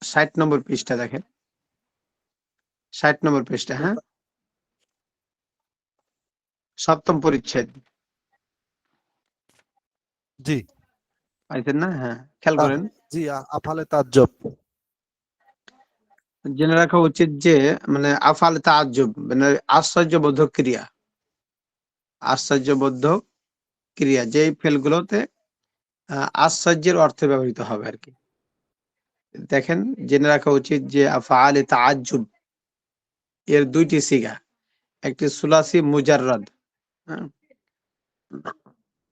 60 নম্বর পৃষ্ঠা দেখেন, 60 নম্বর পৃষ্ঠা। হ্যাঁ, সপ্তম পরিচ্ছেদ জি পাইছেন না? হ্যাঁ, খেয়াল করেন। জি আফালে তাজ্জব। জেনে রাখা উচিত যে মানে আফাল তাআজ্জুব মানে আশ্চর্যবোধক ক্রিয়া, আশ্চর্যবোধক ক্রিয়া যেই ফেলগুলোতে আশ্চর্যের অর্থে ব্যবহৃত হবে আর কি। দেখেন, জেনে রাখা উচিত যে আফআলে তাআজ্জুব এর দুইটি সিগা, একটি সুলাসি মুজাররাদ। হ্যাঁ,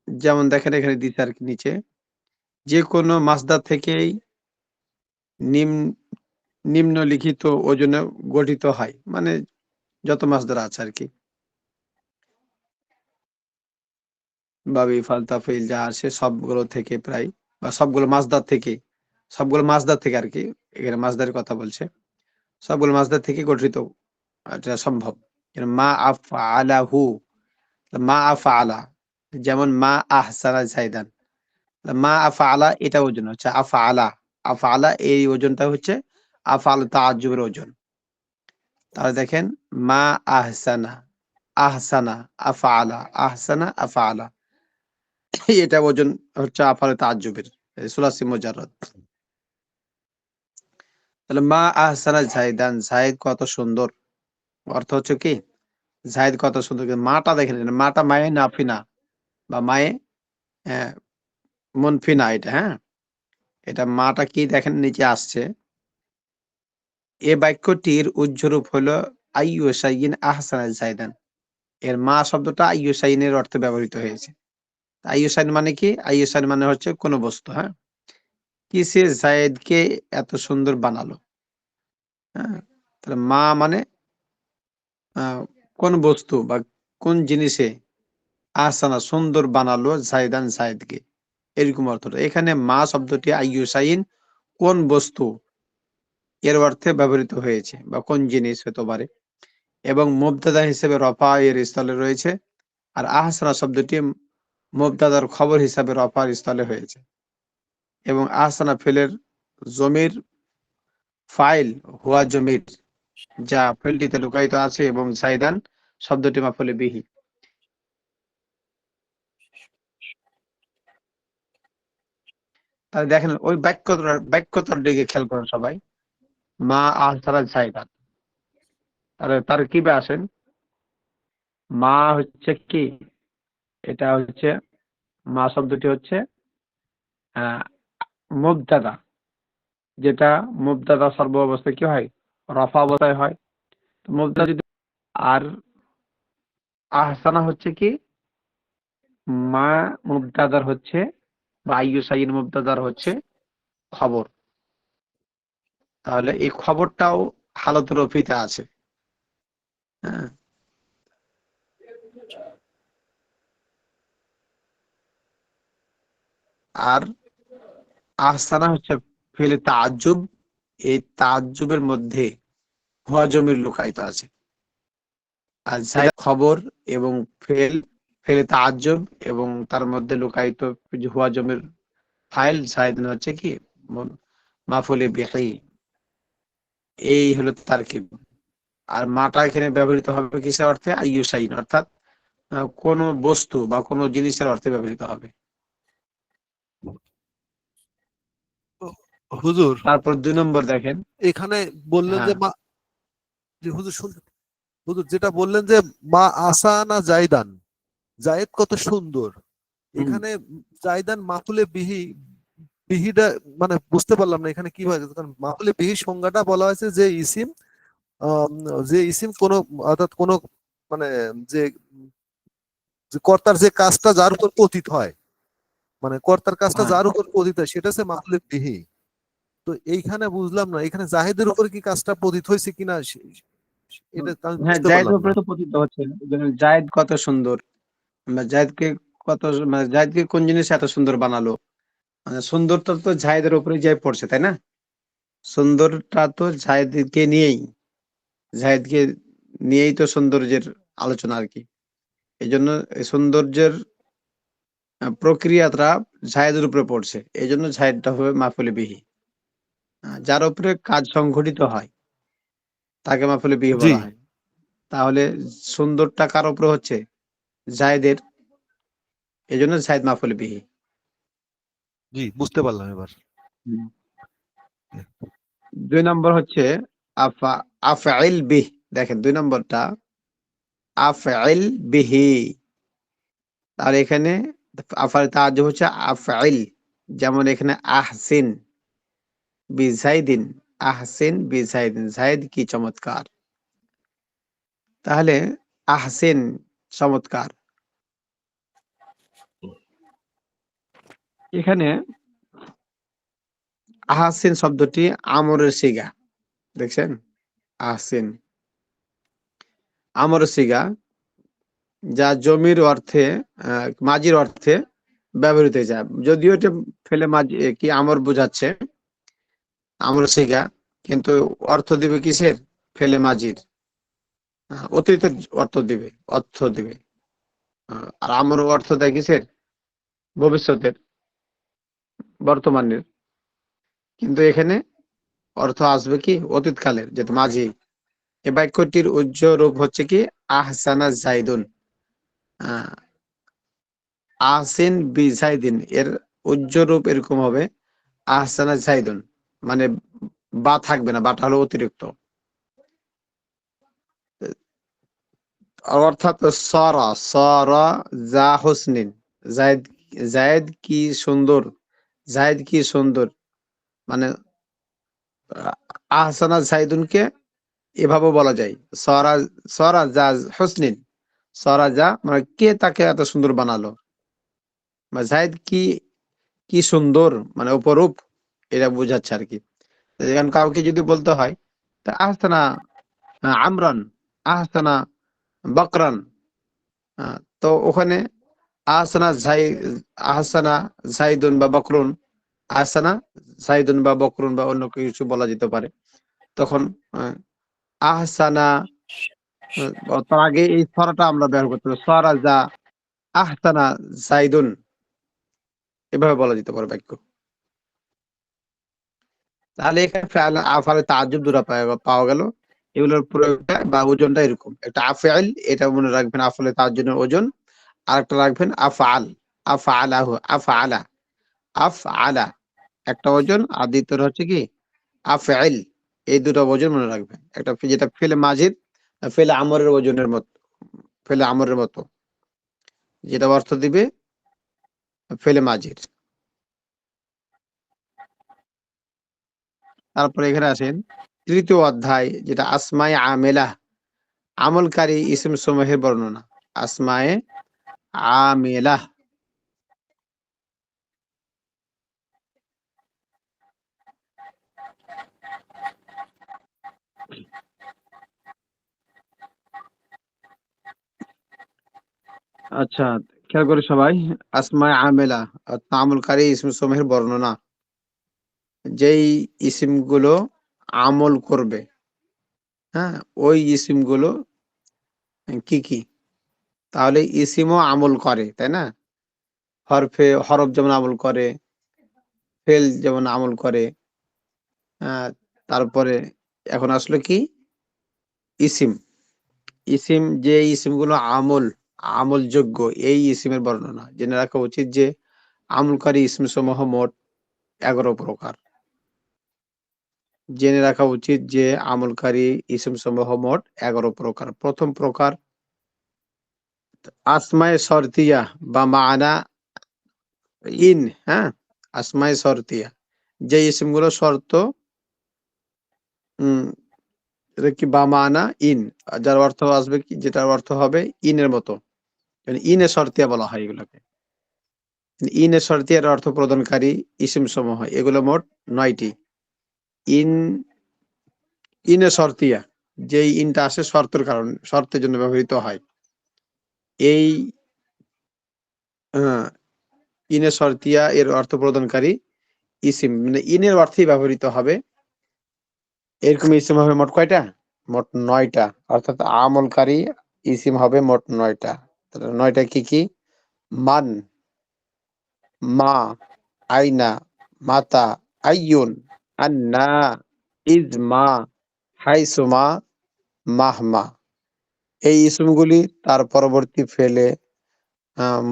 যেমন দেখেন এখানে দিতে আর কি নিচে, যে কোনো মাসদার থেকেই নিম্নলিখিত ওজনে গঠিত হয়, মানে যত মাসদার আছে আর কি, বাবি ফালতা ফেল যা আসে সবগুলো থেকে প্রায়, বা সবগুলো মাসদার থেকে, সবগুলো মাসদার থেকে আর কি, এখানে মাসদারের কথা বলছে, সবগুলো মাসদার থেকে গঠিত এটা সম্ভব। মা আফআলাহু, মা আফআলা, যেমন মা আহসানা জাইদান, মা আফআলা এটা ওজন হচ্ছে আফআলা, আফআলা এই ওজনটা হচ্ছে আফআল তাআজ্জুবের ওজন। তাহলে দেখেন মা আহসানা, আহসানা আফআলা, আহসানা আফআলা, এটা ওজন হচ্ছে আফআল তাআজ্জুবের সুলাসি মুজাররদ। তাহলে মা আহসানা জাইদান, জাইদ কত সুন্দর, অর্থ হচ্ছে কি জাইদ কত সুন্দর। মাটা দেখেন, মাটা মায়ে নাফিনা বা মায়ে মনফিনা, এটা হ্যাঁ, এটা মাটা কি দেখেন নিচে আসছে। এ বাক্যটির উজ্জ্বরূপ হলো আইয়ুসাইয়িন আহসানা জাইদান, এর মা শব্দটা আইয়ুসাইনের অর্থে ব্যবহৃত হয়েছে। আইয়ুসাইন মানে কি? আইয়ুসাইন মানে হচ্ছে কোন বস্তু। হ্যাঁ, কিসে জায়েদকে এত সুন্দর বানালো। হ্যাঁ, তাহলে মা মানে কোন বস্তু বা কোন জিনিসে আহসানা সুন্দর বানালো জাইদান জায়েদকে, এরকম অর্থটা। এখানে মা শব্দটি আইয়ুসাইন কোন বস্তু এর অর্থে ব্যবহৃত হয়েছে বা কোন জিনিস হতে পারে, এবং মুবতাদা হিসেবে রফা এর স্থলে রয়েছে, আর আহসানা শব্দটি মুবতাদার খবর হিসাবে রফার স্থলে হয়েছে, এবং আহসানা ফেলের জমির ফাইল হুয়া জমির, যা ফেলটিতে লুকায়িত আছে, এবং সাইদান শব্দটি মাফুলে বিহি। তাহলে দেখেন ওই বাক্যটার দিকে খেয়াল করেন সবাই, মা আহসানা সাইদান, তাহলে তার কি বে আসেন, মা হচ্ছে কি, এটা হচ্ছে মা শব্দটি হচ্ছে মুবতাদা, যেটা মুবতাদা সর্ব অবস্থায় কি হয়, রফা অবস্থায় হয়। মুবতাদা যদি, আর আহসানা হচ্ছে কি মা মুবতাদার হচ্ছে, বা আইয়ুসাইন মুবতাদার হচ্ছে খবর। তাহলে এই খবরটাও হালত রফিতে আছে। হ্যাঁ, আর আহসানা হচ্ছে ফেলে তাজ্জুব, এই তাজ্জুবের মধ্যে হুয়া জমির লুকায়িত আছে। আর জায়দ খবর এবং ফেলে তাজ্জুব এবং তার মধ্যে লুকায়িত হুয়া জমির ফাইল, জায়দ হচ্ছে কি মাফুলে বিহি। এই হলো তারকিব। আর মাটা এখানে ব্যবহৃত হবে কিসের অর্থে, আইয়ুসাইন, অর্থাৎ কোন বস্তু বা কোন জিনিসের অর্থে ব্যবহৃত হবে। হুজুর তারপর 2 নম্বর দেখেন। এখানে বললেন যে হ্যাঁ, মা, যে হুজুর শুনতে, হুজুর যেটা বললেন যে মা আসানা জাইদান, জায়েদ কত সুন্দর, এখানে জাইদান মাফুলে বিহি, বিহিটা মানে বুঝতে পারলাম না এখানে কি হয়, কারণ মাফুলে বিহি সংজ্ঞাটা বলা হয়েছে যে ইসিম, আম, যে ইসিম কোন, অর্থাৎ কোন মানে যে যে কর্তার যে কাজটা যার উপর পতিত হয়, মানে কর্তার কাজটা হ্যাঁ, যার উপর পতিত হয় সেটা হচ্ছে মাফুলে বিহি। তো এইখানে বুঝলাম না এখানে জাহেদের উপর কি কাজটা পতিত হয়েছে কিনা, এটা আমি হ্যাঁ, বুঝতে জায়েদের পারলাম না। উপরে তো পতিত হচ্ছে। যেমন জায়েদ কত সুন্দর, আমরা জায়েদকে কত, মানে জায়েদকে কোন জিনিস এত সুন্দর বানালো, মানে সুন্দরটা তো জায়েদের উপরে যাই পড়ছে, তাই না? সুন্দরটা তো জায়েদকে নিয়েই, জায়েদকে নিয়েই তো সৌন্দর্যের আলোচনা আর কি। এই জন্য এই সৌন্দর্যের প্রক্রিয়াটা জায়েদের উপরে পড়ছে, এই জন্য জায়েদটা হবে মাফুলে বিহি। যার উপরে কাজ সংঘটিত হয় তাকে মাফুলে বিহি জি বলা হয়। তাহলে সুন্দরটা কার উপরে হচ্ছে? জায়েদের, এজন্য জায়েদ মাফুলে বিহি। জি বুঝতে পারলাম এবার। 2 নম্বর হচ্ছে আফআইল বিহ। দেখেন 2 নম্বরটা আফআইল বিহি। তাহলে এখানে আফআল তাআজ্জুব হচ্ছে আফআইল। যেমন এখানে আহসিন বিজাইদিন, আহসিন বিজাইদিন, জায়েদ কি চমৎকার। তাহলে আহসিন চমৎকার। এখানে আহসিন শব্দটি আমরের সিগা, দেখছেন? আহসিন আমরের সিগা, যা জমির অর্থে মাজির অর্থে ব্যবহৃত হয়ে যায়। যদিও এটা ফেলে মাজি কি আমর বোঝাচ্ছে, আমর সিগা, কিন্তু অর্থ দিবে কিসের? ফেলে মাজির। অতীত অর্থ দিবে। আর আমর অর্থ দেয় কিসের? ভবিষ্যতের, বর্তমানের। কিন্তু এখানে অর্থ আসবে কি অতীতকালের, যেটা মাঝি। এই বাক্যটির উজ্জ্বল রূপ হচ্ছে কি আহসানা জাইদুন। আহ, আহসিন বিজাইদিন এর উজ্জ্বল রূপ এরকম হবে আহসানা জাইদুন, মানে বা থাকবে না, বাটা হলো অতিরিক্ত। অর্থাৎ সরা সরা জা হোসনিন, জায়দ জায়দ কি সুন্দর, জায়দ কি সুন্দর, মানে আহসানা জাইদুনকে এভাবে বলা যায় সরা সরা জা হোসনিন, সরা যা মানে কে তাকে এত সুন্দর বানালো, বা জায়দ কি কি সুন্দর মানে অপরূপ, এটা বোঝাচ্ছে আর কি। এখন কাউকে যদি বলতে হয় তা আহসানা আমরান, আহসানা বকরান, তো ওখানে আহসানা জাই আহসানা জাইদুন বা বকরুন, আহসানা জাইদুন বা বকরুন বা অন্য কিছু বলা যেতে পারে। তখন আহ, আহসানা, তার আগে এই সরাটা আমরা ব্যবহার করতে হবে, সরা যা আহসানা জাইদুন, এভাবে বলা যেতে পারে বাক্য। তাহলে এখানে আফালে তাজ্জুব দুটো পাওয়া গেল। এগুলোর প্রয়োগটা বা ওজনটা এরকম, একটা আফআল, এটা মনে রাখবেন আফালে তাজ্জুবের ওজন। আরেকটা রাখবেন আফআল, আফআলাহু, আফআলা, আফআলা একটা ওজন, আর দ্বিতীয়টা হচ্ছে কি আফআইল। এই দুটো ওজন মনে রাখবেন। একটা যেটা ফেলে মাজিদ, ফেলে আমরের ওজনের মতো, ফেলে আমরের মতো, যেটা অর্থ দিবে ফেলে মাজির। তারপরে এখানে আসেন তৃতীয় অধ্যায়, যেটা আসমায়ে আমেলা, আমলকারী ইসম সমূহের বর্ণনা। আসমায়ে আমেলা। আচ্ছা, খেয়াল করে সবাই, আসমায়ে আমেলা আমলকারী ইসম সমূহের বর্ণনা। যেই ইসিম গুলো আমল করবে, হ্যাঁ, ওই ইসিম গুলো কি কি? তাহলে ইসিমও আমল করে, তাই না? হরফ যেমন আমল করে, ফেল যেমন আমল করে। তারপরে এখন আসলো কি ইসিম। ইসিম, যে ইসিমগুলো আমলযোগ্য, এই ইসিমের বর্ণনা। জেনে রাখা উচিত যে আমলকারী ইসম সমূহ মোট 11 প্রকার। জেনে রাখা উচিত যে আমলকারী ইসম সমূহ মোট 11 প্রকার। প্রথম প্রকার আসমায়ে শর্তিয়া বা মানা ইন, হ্যাঁ, আসমায়ে শর্তিয়া, যে ইসিমগুলো শর্ত উম এটা কি বা মানা ইন, যার অর্থ আসবে কি, যেটার অর্থ হবে ইনের মতো, মানে ইনে শর্তিয়া বলা হয় এগুলোকে। ইনে শর্তিয়ার অর্থ প্রদানকারী ইসিম সমূহ, এগুলো মোট 9টি। ইন ইনে শর্তিয়া, যেই ইনটা আসে শর্তের কারণে, শর্তের জন্য ব্যবহৃত হয়। এই আহ, ইনে শর্তিয়া এর অর্থ প্রদানকারী ইসিম, মানে ইনের অর্থেই ব্যবহৃত হবে। এরকম ইসিম হবে মোট কয়টা? মোট 9টা। অর্থাৎ আমলকারী ইসিম হবে মোট 9টা। 9টা কি কি? মান, মা, আইনা, মাতা, আইয়ুন, আন্না, ইজমা, হাইসুমা, মাহমা। এই ইসমগুলি তার পরবর্তী ফেলে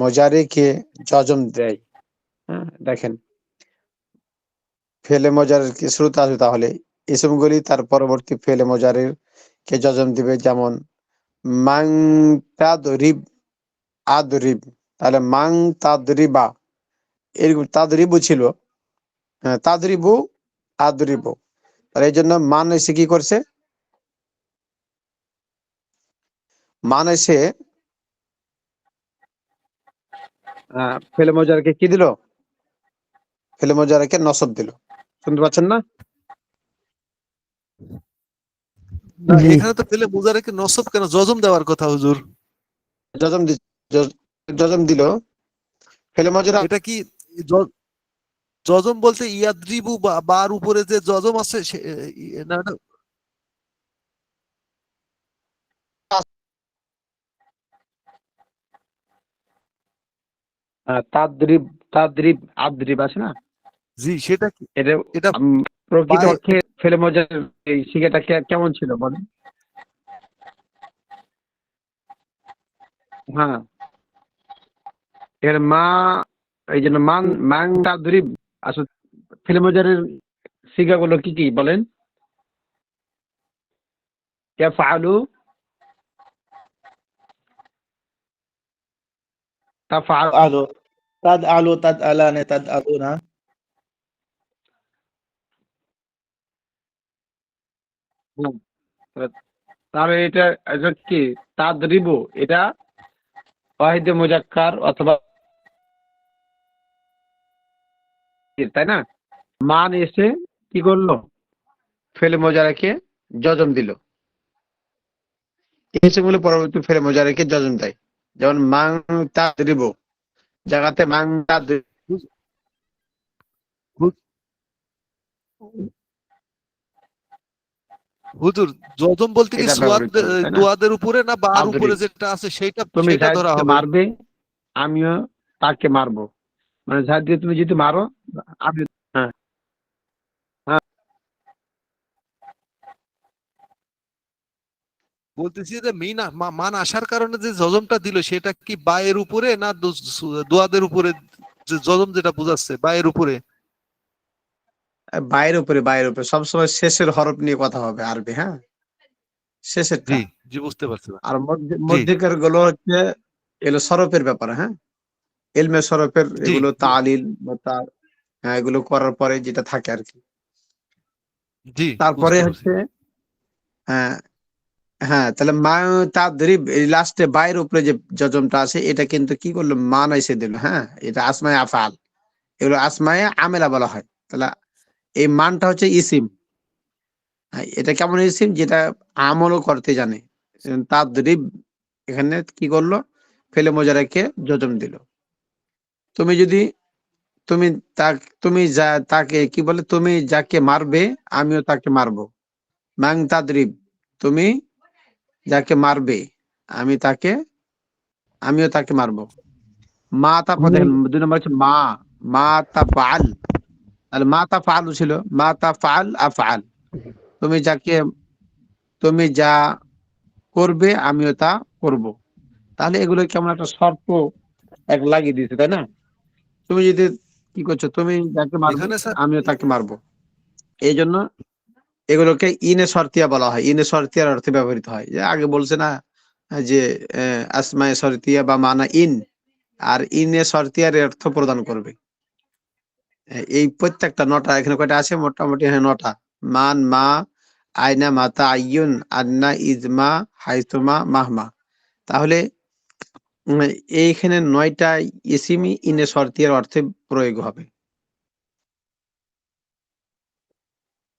মজারেকে জজম দেয়। হ্যাঁ, দেখেন ফেলে মজারের কি শুরুতে আসবে, তাহলে ইসমগুলি তার পরবর্তী ফেলে মজারের কে জজম দিবে। যেমন মাং তাদরিব, আদরিব, তাহলে মাং তাদরিবা, এরকম তাদরিবু ছিল, তাদরিবু, আদরিবু। তাহলে এই জন্য মান এসে কি করছে, মান এসে ফেলে মজারকে কি দিল, ফেলে মজারকে নসব দিল। শুনতে পাচ্ছেন না? না, জি এখানে তো ফেলে মুজারেকে নসব কেন, জজম দেওয়ার কথা হুজুর। জজম জজম দিল ফেলে মজারা। এটা কি জজম বলতে ইয়াদ্রিবু বার উপরে যে জজম আছে না না, তাদরিব, তাদরিব, আদরিব আছে না, জি সেটা কি, এটা এটা প্রকৃত বাই অর্থে ফেলে মজার এই শিখাটা কেমন ছিল বলেন? হ্যাঁ, এর মা, এই জন্য মান, মাং তাদরিব আসলে ফেলে মজারের শিখাগুলো কি কি বলেন? ইয়াফআলু, তাফআল, আলো তাদ আলো তাদ আলানে তাদ আলো না। তাহলে এটা এটা কি তাদরিবু, এটা ওয়াহিদে মুজাক্কার অথবা, তাই না? মান এসে কি করলো, ফেলে মোজারেকে জজম দিল। এসেগুলো পরবর্তী ফেলে মোজারেকে জজম দেয়। যেমন মাং তাদরিবু জায়গাতে মাং তাদরিব, হুজুর জজম বলতে কি এটা সুয়াদ ব্যবহৃত হবে, তাই না? দুয়াদের উপরে না বার উপরে তাদরিব, যেটা আছে সেটা তুমি সেটা ধরা জাহিদকে হবে? মারবে, আমিও তাকে মারবো, মানে জাহিদকে তুমি যদি মারো, আমি, হ্যাঁ, হ্যাঁ, বলতেছি যে মান আসার কারণে যে জজমটা দিল সেটা কি বায়ের উপরে না দোয়াদের উপরে, যে জজম যেটা বোঝাচ্ছে বায়ের উপরে? বাইরের উপরে সবসময় শেষের হরফ নিয়ে কথা হবে আরবি, হ্যাঁ, শেষেরটা। জি জি বুঝতে পারছি। আর জি মধ্যেকার গুলো হচ্ছে এগুলো সরফের ব্যাপারে, হ্যাঁ, এলমে সরফের জি এগুলো তালিল বা এগুলো করার পরে যেটা থাকে আর কি। জি তারপরে বুঝতে পারছি। হচ্ছে হ্যাঁ, হ্যাঁ, তাহলে মা তাদরিব এই লাস্টে বাইরের উপরে যে জজমটা আছে এটা কিন্তু কি করলো, মান এসে দিল। হ্যাঁ, এটা আসমায়ে আফআল, এগুলো আসমায়ে আমেলা বলা হয়। তাহলে এই মানটা হচ্ছে ইসিম। হ্যাঁ, এটা কেমন ইসিম, যেটা আমলও করতে জানে। তাদরিব এখানে কি করলো, ফেলে মোজারেকে জজম দিল। তুমি যদি তুমি তুমি যা তাকে কি বলে, তুমি যাকে মারবে আমিও তাকে মারবো। মাং তাদরিব, তুমি যাকে মারবে আমি তাকে, আমিও তাকে মারবো। মা, তারপর দেখেন 2 নম্বর হচ্ছে মা, মা তাফআল, তাহলে মা তাফআলু ছিল, মা তাফআল আফআল, তুমি যাকে, তুমি যা করবে আমিও তা করব। তাহলে এগুলো কেমন একটা শর্ত এক লাগিয়ে দিয়েছে, তাই না? তুমি যদি কি করছো, তুমি যাকে মারবে এখানে স্যার আমিও তাকে মারবো। এই জন্য এগুলোকে ইনে শর্তিয়া বলা হয়, ইনে শর্তিয়ার অর্থে ব্যবহৃত হয়। যে আগে বলছে না যে আসমায়ে শর্তিয়া বা মানা ইন, আর ইনে শর্তিয়ার অর্থ প্রদান করবে। এই প্রত্যেকটা নটা, এখানে কয়টা আছে মোটামুটি, হ্যাঁ 9টা। মান, মা, আয়না, মাতা, আইয়ুন, আন্না, ইজমা, হাইতুমা, মাহমা। তাহলে উম, এইখানে 9টা ইসিমি ইনে শর্তিয়ার অর্থে প্রয়োগ হবে।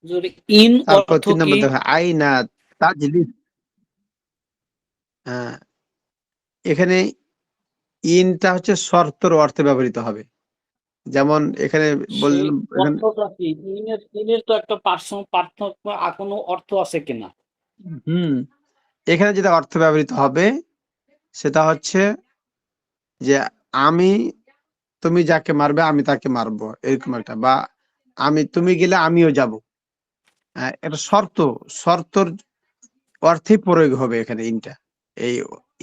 যদি ইন তারপর অর্থ 3 কি? নম্বর দেখো আইনা তাজলিস। হ্যাঁ, এখানে ইনটা হচ্ছে শর্তর অর্থে ব্যবহৃত হবে। যেমন এখানে সেই বললাম, এখানে অর্থটা কি? ইনের তো একটা পার্থক্য কোনো অর্থ আছে কিনা? হুম, এখানে যেটা অর্থ ব্যবহৃত হবে সেটা হচ্ছে যে আমি, তুমি যাকে মারবে আমি তাকে মারবো, এরকম একটা, বা তুমি গেলে আমিও যাব, এটা শর্তর অর্থে প্রয়োগ হবে এখানে ইনটা, এই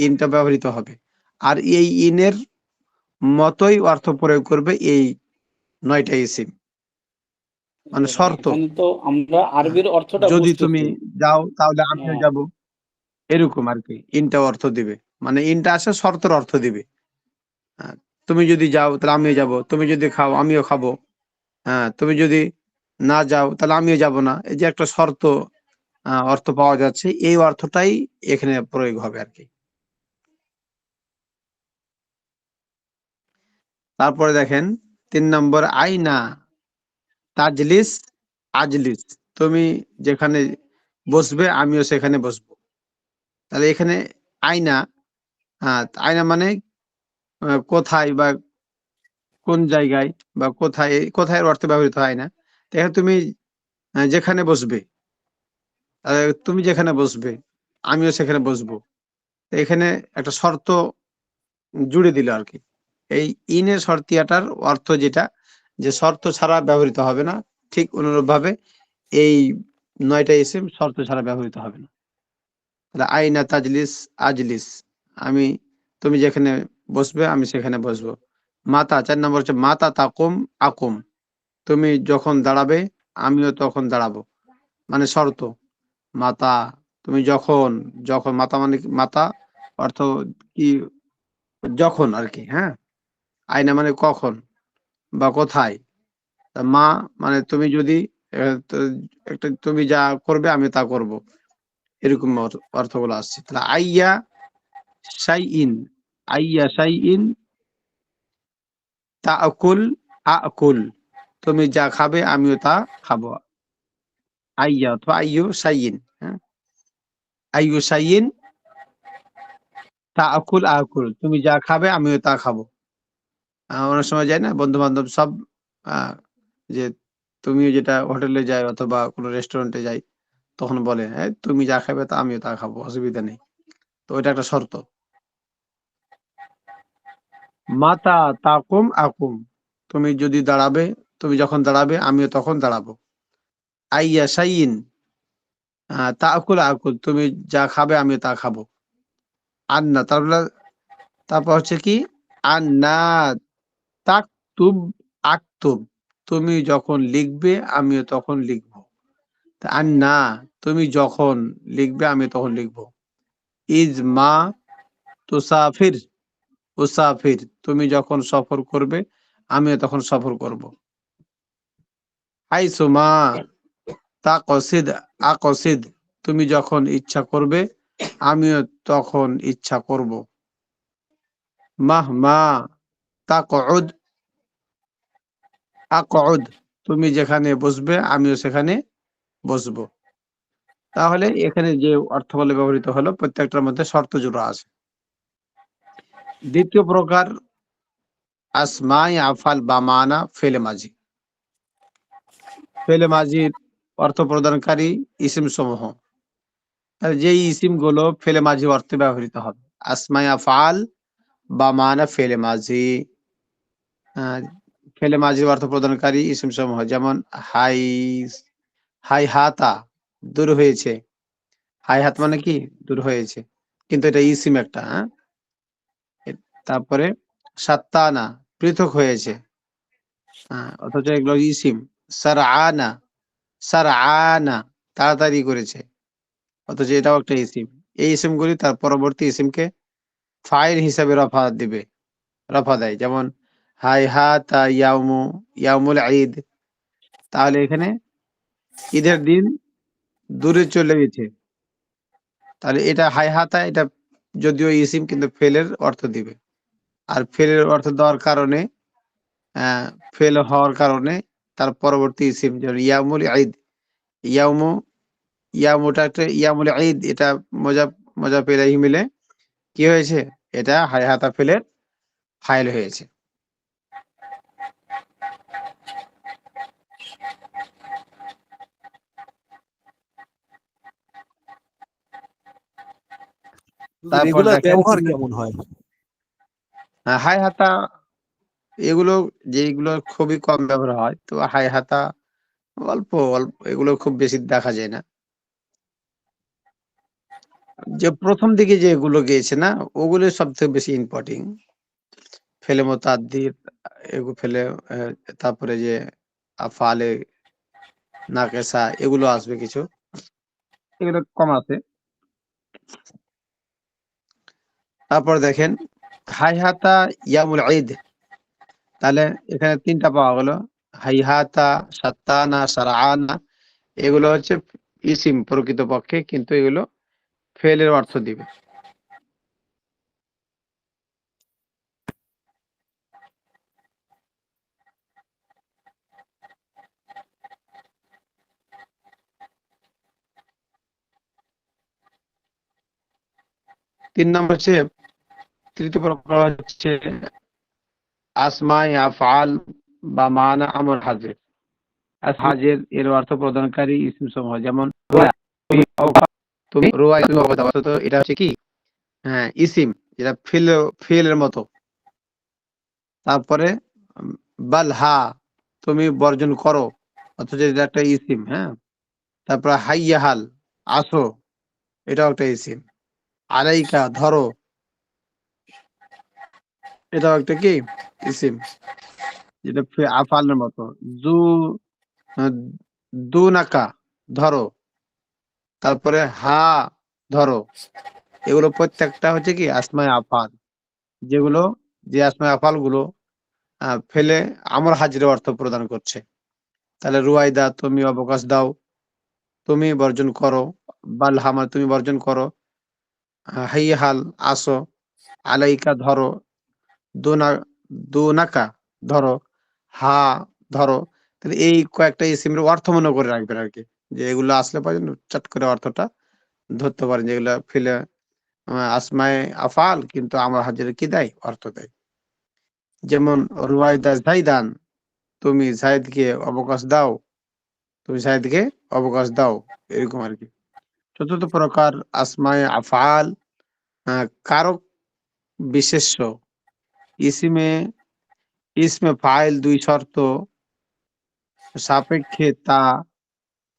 ইনটা ব্যবহৃত হবে। আর এই ইনের মতোই অর্থ প্রয়োগ করবে এই 9টা ইসিম, মানে শর্ত। এখানে তো আমরা আরবির অর্থটা যদি তুমি বুঝতেছি। যাও তাহলে আমিও হ্যাঁ। যাব, এরকম আর কি ইনটা অর্থ দিবে, মানে ইনটা আসে শর্তের অর্থ দিবে। তুমি যদি যাও তাহলে আমিও যাব, তুমি যদি খাও আমিও খাবো, তুমি যদি না যাও তাহলে আমিও যাব না। এই যে একটা শর্ত অর্থ পাওয়া যাচ্ছে, এই অর্থটাই এখানে প্রয়োগ হবে আর কি। তারপরে দেখেন 3 নম্বর, আইনা তাজলিস আজলিস, তুমি যেখানে বসবে আমিও সেখানে বসবো। তাহলে এখানে আইনা, আইনা মানে কোথায় বা কোন জায়গায় বা কোথায়, কোথায় এর অর্থে ব্যবহৃত হয় না। এখানে তুমি যেখানে বসবে, তুমি যেখানে বসবে আমিও সেখানে বসবো। এখানে একটা শর্ত জুড়ে দিল আর কি। এই ইনের শর্তিয়াটার অর্থ যেটা, যে শর্ত ছাড়া ব্যবহৃত হবে না, ঠিক অনুরূপ ভাবে এই 9টা ইসিম শর্ত ছাড়া ব্যবহৃত হবে না। তাহলে আইনা তাজলিস আজলিস, তুমি যেখানে বসবে আমি সেখানে বসবো। মাতা 4 নম্বর হচ্ছে মাতা তাকুম আকুম, তুমি যখন দাঁড়াবে আমিও তখন দাঁড়াবো, মানে শর্ত। মাতা, তুমি যখন, মাতা মানে কি? মাতা অর্থ কি? যখন আর কি, হ্যাঁ। আয়না মানে কখন বা কোথায়। তা মা মানে তুমি যদি একটা তুমি যা করবে আমি তা করব, এরকম অর্থগুলো আসছে। তাহলে আইয়া শাইইন, আইয়া শাইইন তাআকুল আকুল, তুমি যা খাবে আমিও তা খাবো। আইয়া অথবা আইয়ু শাইইন, হ্যাঁ, আইয়ু শাইইন তাআকুল আকুল, তুমি যা খাবে আমিও তা খাবো। অনেক সময় যায় না বন্ধু বান্ধব সব, আহ, যে তুমিও যেটা হোটেলে যাই অথবা কোনো রেস্টুরেন্টে যাই, তখন বলে হ্যাঁ তুমি যা খাবে তা আমিও তা খাবো, অসুবিধা নেই। তো ওইটা একটা শর্ত। মাতা তাকুম আকুম, তুমি যদি দাঁড়াবে, তুমি যখন দাঁড়াবে আমিও তখন দাঁড়াবো। আইয়া শাইইন তাকুল আকুল, তুমি যা খাবে আমিও তা খাবো। আন্না, তারপর হচ্ছে কি, আন্না তাকতুব আক্তুব, তুমি যখন লিখবে আমিও তখন লিখবো। তা আন্না, তুমি যখন লিখবে আমি তখন লিখবো। ইজ মা তুসাফির উসাফির, তুমি যখন সফর করবে আমিও তখন সফর করব। হাইসুমা তাকসিদ আকসিদ, তুমি যখন ইচ্ছা করবে আমিও তখন ইচ্ছা করব। মাহমা তাকউদ আকউদ, তুমি যেখানে বসবে আমিও সেখানে বসবো। তাহলে এখানে যে অর্থ বলে ব্যবহৃত হলো, প্রত্যেকটার মধ্যে শর্ত জোড়া আছে। দ্বিতীয় প্রকার আসমাই আফাল বা মানা ফেলে মাঝি, ফেলে মাঝির অর্থ প্রদানকারী ইসিম সমূহ। যে ইসিম গুলো ফেলে মাঝি অর্থে ব্যবহৃত হবে, আসমাই আফাল বা মানা ফেলে মাঝি, ফেলে মাঝির অর্থ প্রদানকারী ইসিম সমূহ, যেমন হাই, হাই হাতা, দূর হয়েছে। হাই হাত মানে কি? দূর হয়েছে, কিন্তু এটা ইসিম একটা, হ্যাঁ। তারপরে সাত্তানা, পৃথক হয়েছে, অথচ এগুলো ইসিম। সারআনা, সারআনা, তাড়াতাড়ি করেছে, অথচ এটাও একটা ইসিম। এই ইসিমগুলি তার পরবর্তী ইসিমকে ফাইল হিসাবে রফা দেয়, যেমন হাই হাতা ইয়াউমু, ইয়াউমুল ঈদ, তাহলে এখানে ঈদের দিন দূরে চলে গেছে। তাহলে এটা হাই হাতা, এটা যদিও ইসিম কিন্তু ফেলের অর্থ দিবে। আর ফেলের অর্থ দেওয়ার কারণে, আহ ফেল হওয়ার কারণে তার পরবর্তী ইসিম, যেমন ইয়ামুল ঈদ, ইয়ামু, ইয়ামুটা একটা ইয়ামুল ঈদ, এটা মজা মজা পেলাহি মিলে কি হয়েছে, এটা হাই হাতা ফেলের ফাইল হয়েছে। তারপর রেগুলার দেখেন ব্যবহার কেমন হয়? হাই হাতা, এগুলো যেগুলো খুবই কম ব্যবহার হয়, তো হাই হাতা অল্প অল্প, এগুলো খুব বেশি দেখা যায় না। যে প্রথম দিকে যেগুলো গিয়েছে না, ওগুলো সবথেকে বেশি ইম্পর্টেন্ট। ফেলে মোতাদ্দির, এগুলো ফেলে তারপরে যে আফআলে নাকেসা এগুলো আসবে কিছু, এগুলো কম আছে। তারপর দেখেন হাইহাতা ইয়ামুল ঈদ, তাহলে এখানে ৩টা পাওয়া গেল, হাইহাতা, সাত্তানা, সারআনা, এগুলো হচ্ছে ইসিম প্রকৃতপক্ষে, কিন্তু এগুলো ফেলের অর্থ দিবে। তিন নম্বর হচ্ছে, তৃতীয় প্রকার হচ্ছে আসমায়ে আফআল বা মানা আমর হাজির। হাজির এর অর্থ প্রদানকারী ইসিম সমূহ, যেমন তুমি রুয়া, তুমি অবগত, এটা হচ্ছে কি, হ্যাঁ ইসিম, যেটা ফিলের মতো। তারপরে বাল হা, তুমি বর্জন করো, অথচ এটা একটা ইসিম। হ্যাঁ, তারপর হাইয়াহাল, আসো, এটাও একটা ইসিম। আলাইকা, ধরো, এটাও একটা কি ইসিম, যেটা আফালের মতো। জু দুনাকা, ধরো, তারপরে হা, ধরো, এগুলো প্রত্যেকটা হচ্ছে কি আসমায়ে আফআল, যেগুলো, যে আসমায়ে আফআল গুলো ফেলে আমর হাজিরের অর্থ প্রদান করছে। তাহলে রুয়াইদা, তুমি অবকাশ দাও, তুমি বর্জন করো, বাল হামা, তুমি বর্জন করো, হাইয়াহাল, আসো, আলাইকা, ধরো, দুনা দুনাকা, ধরো, হা, ধরো। তাহলে এই কয়েকটা ইসিমের অর্থ মনে করে রাখবেন আর কি, যে এগুলো আসলে পরে চট করে অর্থটা ধরতে পারেন, যেগুলো ফেলে আসমায়ে আফআল কিন্তু আমর হাজিরে কি দেয়, অর্থ দেয়। যেমন রুয়াইদা জাইদান, তুমি জাইদকে অবকাশ দাও, তুমি জাইদকে অবকাশ দাও, এরকম আর কি। চতুর্থ প্রকার আসমায়ে আফআল কারক বিশেষ্য। ইসমে ইসমে ফাইল দুই শর্ত সাপেক্ষে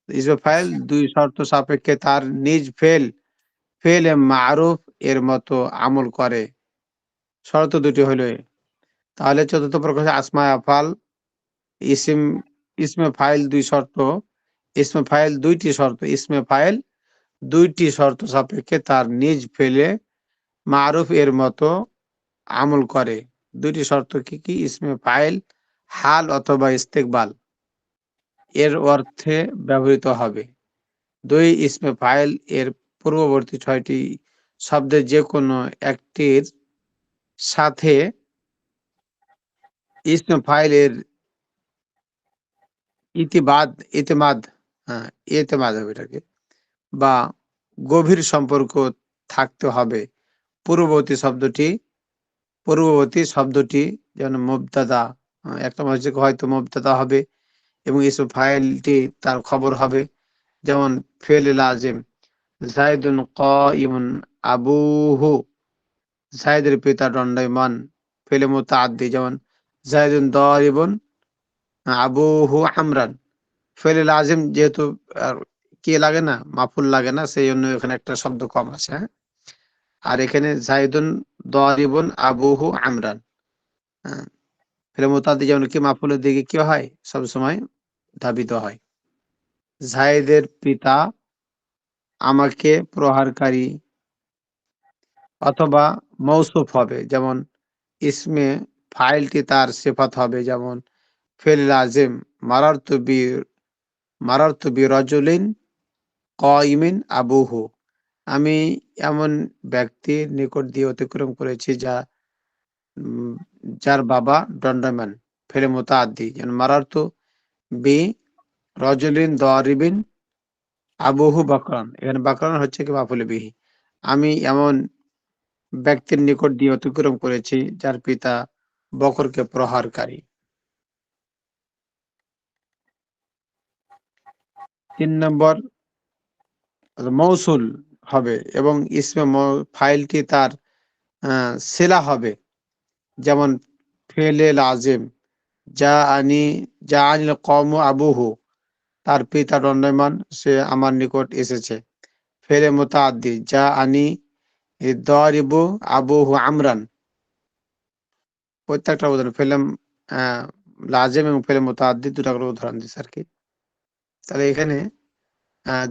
ইসমে ফাইল দুই শর্ত সাপেক্ষে তার নিজ ফেলে মারুফ এর মতো আমল করে। শর্ত দুটি হলো। তাহলে চতুর্থ প্রকার আসমায়ে আফআল ইসিম, ইসমে ফাইল দুই শর্ত, ইসমে ফাইল দুইটি শর্ত, ইসমে ফাইল দুইটি শর্ত সাপেক্ষে তার নিজ ফেলে মারুফ এর মতো আমল করে। দুইটি শর্ত কি কি? ইসমে ফাইল হাল অথবা ইস্তেকবাল এর অর্থে ব্যবহৃত হবে। দুই, ইসমে ফাইল এর পূর্ববর্তী 6টি শব্দের যে কোনো একটির সাথে ইসমে ফাইল এর ইতিমাদ, হ্যাঁ এতেমাদ হবে এটাকে, বা গভীর সম্পর্ক থাকতে হবে। পূর্ববর্তী শব্দটি যেন মুবতাদা, একটা মসজিদ হয়তো মুবতাদা হবে এবং ইসম ফাইলটি তার খবর হবে। যেমন ফেলে লাজিম, জাইদুন কাইমুন আবুহু, জাইদের পিতা দণ্ডায়মান। ফেলে মুতাআদ্দি, যেমন জাইদুন দারিবুন আবুহু আমরান। ফেলে লাজিম যেহেতু কি লাগে না, মাফুল লাগে না, সেই জন্য এখানে একটা শব্দ কম আছে। হ্যাঁ, আর এখানে জাইদুন দারিবুন আবুহু আমরান। হ্যাঁ, ফেলে মুতাআদ্দি যেমন কি মাফুলের দিকে কি হয়, সবসময় ধাবিত হয়। জাইদের পিতা আমাকে প্রহারকারী, অথবা মৌসুফ হবে, যেমন ইসমে ফাইলটি তার সিফাত হবে। যেমন ফেল লাজিম মারারতু বি রাজুলিন কাইমিন আবুহু, আমি এমন ব্যক্তির নিকট দিয়ে অতিক্রম করেছি যার বাবা দণ্ডায়মান। ফেলে মুতাআদ্দি, যেমন মারারতু বি রাজুলিন দারিবিন আবুহু বাকরান, এখানে বাকরান হচ্ছে কি মাফুলে বিহি। আমি এমন ব্যক্তির নিকট দিয়ে অতিক্রম করেছি যার পিতা বকরকে প্রহারকারী। 3 নম্বর মৌসুল হবে এবং ইসমে ফাইলটি তার সিলা হবে। যেমন ফেলে লাজিম, যা আনিল কওমু আবুহু, তার পিতা দণ্ডায়মান, সে আমার নিকট এসেছে। ফেলে মুতাআদ্দি যা আনি দারিবু আবুহু আমরান, প্রত্যেকটা উদাহরণ ফেলে লাজেম এবং ফেলে মুতাআদ্দি দুটা করে উদাহরণ দিচ্ছে আর কি। তাহলে এখানে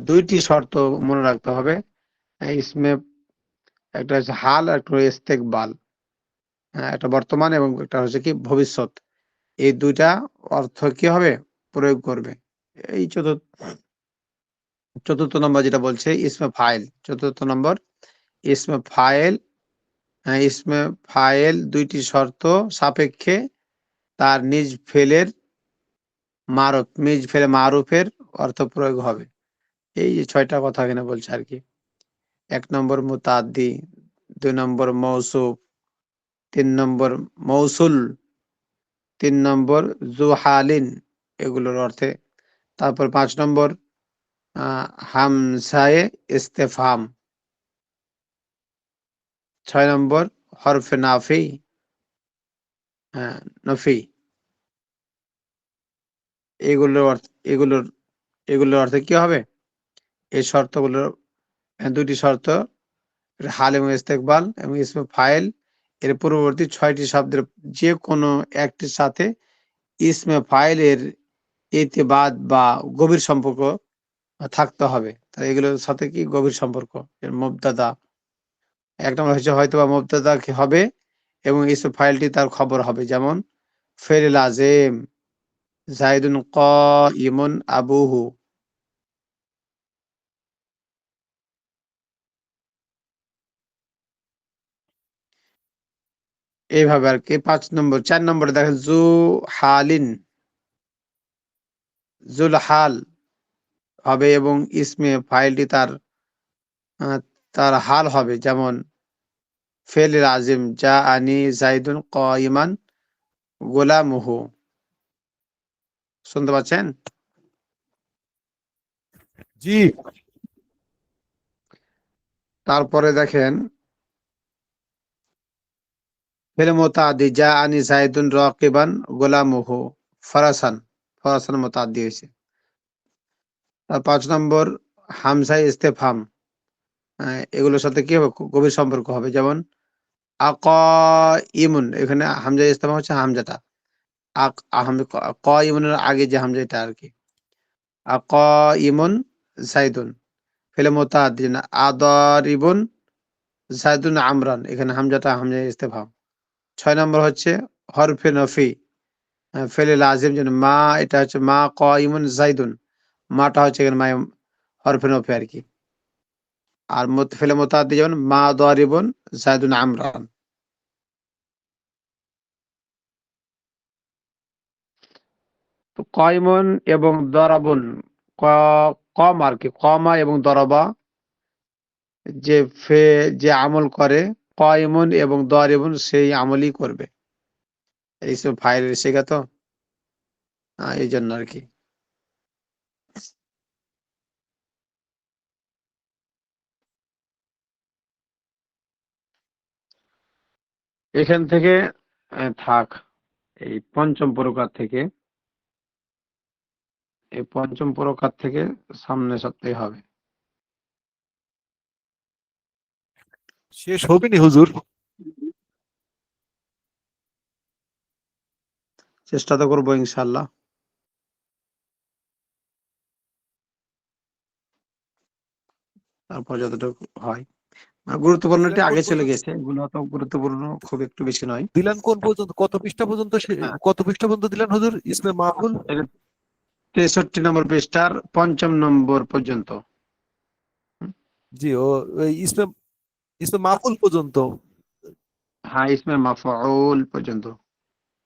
দুইটি শর্ত মনে রাখতে হবে। ইসমে একটা হচ্ছে হাল, একটা হচ্ছে ইস্তেকবাল, একটা বর্তমান এবং একটা হচ্ছে কি ভবিষ্যৎ। এই দুইটা অর্থ কি হবে প্রয়োগ করবে। এই চতুর্থ নম্বর যেটা বলছে ইসমে ফাইল, চতুর্থ নম্বর ইসমে ফাইল। ইসমে ফাইল দুইটি শর্ত সাপেক্ষে তার নিজ ফেলের মারুফের অর্থ প্রয়োগ হবে। এই যে 6টা কথা এখানে বলছে আর কি। 1 নম্বর মুতাআদ্দি, 2 নম্বর মৌসুফ, 3 নম্বর মৌসুল, 3 নম্বর জুহালিন এগুলোর অর্থে। তারপর 5 নম্বর হামসায়ে ইস্তেফহাম, 6 নম্বর হরফে নাফি, নফি। এগুলোর অর্থে কি হবে? এই শর্তগুলোর দুটি শর্ত হাল এবং ইস্তেকবাল এবং ইসমে ফাইল এর পূর্ববর্তী 6টি শব্দের যে কোনো একটির সাথে ইসমে ফাইলের ইতিবাদ বা গভীর সম্পর্ক থাকতে হবে। তাহলে এগুলোর সাথে কি গভীর সম্পর্ক? মুবতাদা, 1 নম্বর হচ্ছে হয়তো বা মুবতাদা হবে এবং ইসমে ফাইলটি তার খবর হবে, যেমন ফেলে লাজেম জাইদুন কাইমুন আবুহু। এইভাবে আর কি। 5 নম্বর 4 নম্বরে দেখেন জু হালিন, জুল হাল হবে এবং ইসমে ফাইলটি তার হাল হবে, যেমন ফেলে লাজিম যা আনি জাইদুন কাইমান গোলামুহু। শুনতে পাচ্ছেন? জি। তারপরে দেখেন ফেলে মুতাআদ্দি যা আনি জাইদুন রাকিবান গোলামুহু ফরাসান, ফরাসান মুতাআদ্দি হয়েছে। তার 5 নম্বর হামজা ইস্তেফহাম, এগুলোর সাথে কি হবে গভীর সম্পর্ক হবে, যেমন আকাইমুন, এখানে হামজা ইস্তেফহাম হচ্ছে হামজাটা কাইমুনের আগে যে হামজাটা আর কি। আকাইমুন জাইদুন ফেলে মুতাআদ্দি আদারিবুন জাইদুন আমরান, এখানে হামজা ইস্তেফহাম। 6 নম্বর হচ্ছে হরফে নফি, ফেলে লাজিম, যেন মা, এটা হচ্ছে মা কাইমুন জাইদুন, মাটা হচ্ছে এখানে মা হরফে নফি আর কি। আর ফেলে মুতাআদ্দি যেমন মা দারিবুন জাইদুন আমরান। তো কয়মন এবং দরাবুন, কম আর কি, কমা এবং দরাবা যে আমল করে, কয়মন এবং দরিবুন সেই আমলই করবে। এইসব ফাইলের শেখা তো, এই জন্য আর কি। এখান থেকে থাক, এই পঞ্চম প্রকার থেকে, সামনে সপ্তাহে হবে। শেষ হবে নি হুজুর? চেষ্টা তো করবো ইনশাল্লাহ। তারপর যতটুকু হয়, গুরুত্বপূর্ণটি আগে চলে গেছে, এগুলো তো গুরুত্বপূর্ণ খুব একটু বেশি নয়। দিলেন কোন পর্যন্ত, কত পৃষ্ঠা পর্যন্ত কত পৃষ্ঠা পর্যন্ত দিলেন হুজুর ইসমে মাফুল? 63 নম্বর পৃষ্ঠার 5ম নম্বর পর্যন্ত। জি, ও ইসমে মাফুল পর্যন্ত। হ্যাঁ, ইসমে মাফউল পর্যন্ত।